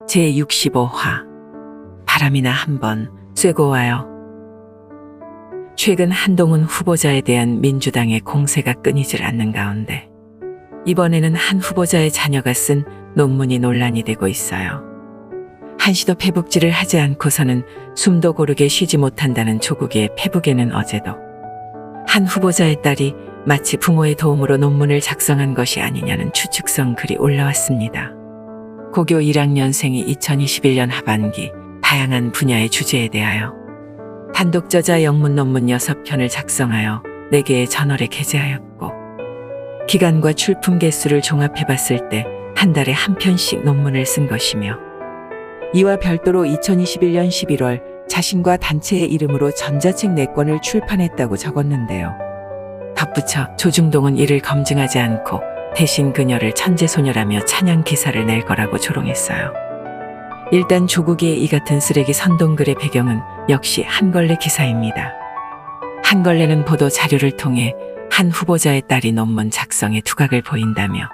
제65화 바람이나 한번 쐬고 와요. 최근 한동훈 후보자에 대한 민주당의 공세가 끊이질 않는 가운데 이번에는 한 후보자의 자녀가 쓴 논문이 논란이 되고 있어요. 한시도 페북질을 하지 않고서는 숨도 고르게 쉬지 못한다는 조국의 페북에는 어제도 한 후보자의 딸이 마치 부모의 도움으로 논문을 작성한 것이 아니냐는 추측성 글이 올라왔습니다. 고교 1학년생이 2021년 하반기 다양한 분야의 주제에 대하여 단독 저자 영문 논문 6편을 작성하여 4개의 저널에 게재하였고 기간과 출품 개수를 종합해봤을 때 한 달에 한 편씩 논문을 쓴 것이며 이와 별도로 2021년 11월 자신과 단체의 이름으로 전자책 4권을 출판했다고 적었는데요. 덧붙여 조중동은 이를 검증하지 않고 대신 그녀를 천재소녀라며 찬양 기사를 낼 거라고 조롱했어요. 일단 조국의 이 같은 쓰레기 선동글의 배경은 역시 한걸레 기사입니다. 한걸레는 보도 자료를 통해 한 후보자의 딸이 논문 작성에 두각을 보인다며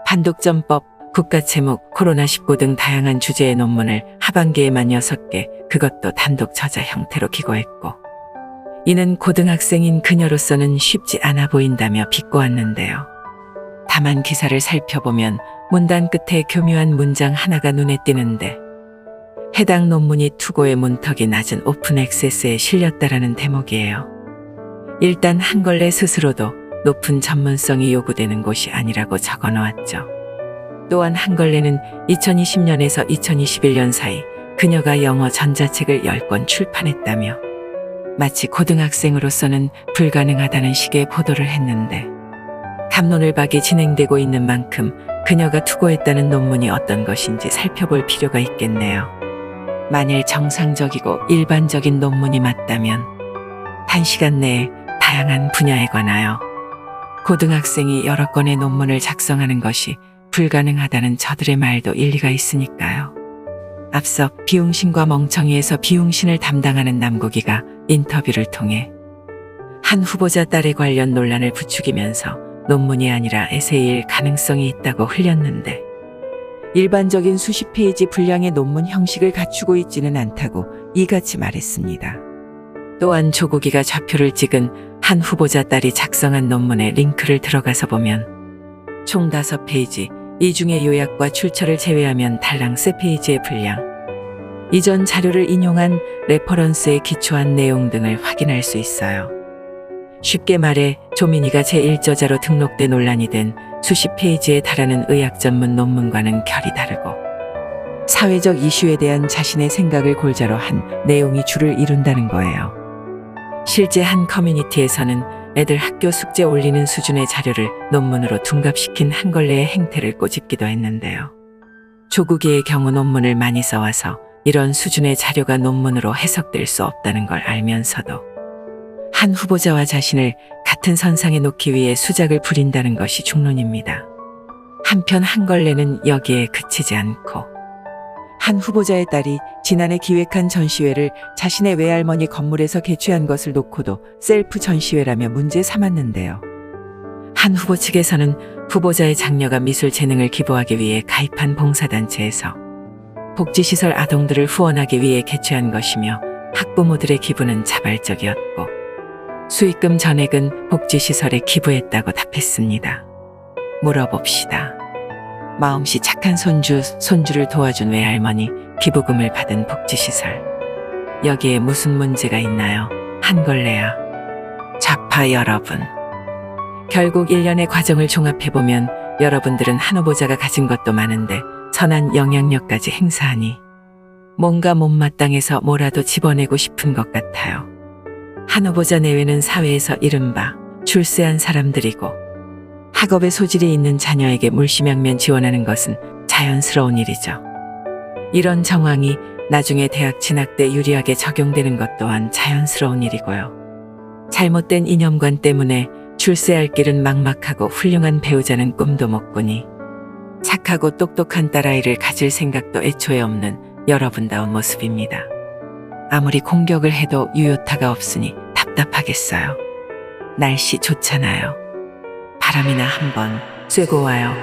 반독점법, 국가채무, 코로나19 등 다양한 주제의 논문을 하반기에만 6개, 그것도 단독 저자 형태로 기고했고 이는 고등학생인 그녀로서는 쉽지 않아 보인다며 비꼬았는데요. 다만 기사를 살펴보면 문단 끝에 교묘한 문장 하나가 눈에 띄는데 해당 논문이 투고의 문턱이 낮은 오픈 액세스에 실렸다라는 대목이에요. 일단 한걸레 스스로도 높은 전문성이 요구되는 곳이 아니라고 적어놓았죠. 또한 한걸레는 2020년에서 2021년 사이 그녀가 영어 전자책을 10권 출판했다며 마치 고등학생으로서는 불가능하다는 식의 보도를 했는데 갑론을박이 진행되고 있는 만큼 그녀가 투고했다는 논문이 어떤 것인지 살펴볼 필요가 있겠네요. 만일 정상적이고 일반적인 논문이 맞다면 단시간 내에 다양한 분야에 관하여 고등학생이 여러 건의 논문을 작성하는 것이 불가능하다는 저들의 말도 일리가 있으니까요. 앞서 비웅신과 멍청이에서 비웅신을 담당하는 남국이가 인터뷰를 통해 한 후보자 딸에 관련 논란을 부추기면서 논문이 아니라 에세이일 가능성이 있다고 흘렸는데 일반적인 수십 페이지 분량의 논문 형식을 갖추고 있지는 않다고 이같이 말했습니다. 또한 조국이가 좌표를 찍은 한 후보자 딸이 작성한 논문의 링크를 들어가서 보면 총 5페이지, 이 중에 요약과 출처를 제외하면 달랑 3페이지의 분량, 이전 자료를 인용한 레퍼런스에 기초한 내용 등을 확인할 수 있어요. 쉽게 말해 조민희가 제1저자로 등록돼 논란이 된 수십 페이지에 달하는 의학 전문 논문과는 결이 다르고 사회적 이슈에 대한 자신의 생각을 골자로 한 내용이 주를 이룬다는 거예요. 실제 한 커뮤니티에서는 애들 학교 숙제 올리는 수준의 자료를 논문으로 둔갑시킨 한걸레의 행태를 꼬집기도 했는데요. 조국이의 경우 논문을 많이 써와서 이런 수준의 자료가 논문으로 해석될 수 없다는 걸 알면서도 한 후보자와 자신을 같은 선상에 놓기 위해 수작을 부린다는 것이 중론입니다. 한편 한걸레는 여기에 그치지 않고 한 후보자의 딸이 지난해 기획한 전시회를 자신의 외할머니 건물에서 개최한 것을 놓고도 셀프 전시회라며 문제 삼았는데요. 한 후보 측에서는 후보자의 장녀가 미술 재능을 기부하기 위해 가입한 봉사단체에서 복지시설 아동들을 후원하기 위해 개최한 것이며 학부모들의 기부는 자발적이었고 수익금 전액은 복지시설에 기부했다고 답했습니다. 물어봅시다. 마음씨 착한 손주를 도와준 외할머니, 기부금을 받은 복지시설. 여기에 무슨 문제가 있나요? 한걸레야. 좌파 여러분. 결국 일련의 과정을 종합해보면 여러분들은 한 후보자가 가진 것도 많은데 선한 영향력까지 행사하니 뭔가 못마땅해서 뭐라도 집어내고 싶은 것 같아요. 한 후보자 내외는 사회에서 이른바 출세한 사람들이고 학업에 소질이 있는 자녀에게 물심양면 지원하는 것은 자연스러운 일이죠. 이런 정황이 나중에 대학 진학 때 유리하게 적용되는 것 또한 자연스러운 일이고요. 잘못된 이념관 때문에 출세할 길은 막막하고 훌륭한 배우자는 꿈도 못 꾸니 착하고 똑똑한 딸아이를 가질 생각도 애초에 없는 여러분다운 모습입니다. 아무리 공격을 해도 유효타가 없으니 답답하겠어요. 날씨 좋잖아요. 바람이나 한번 쐬고 와요.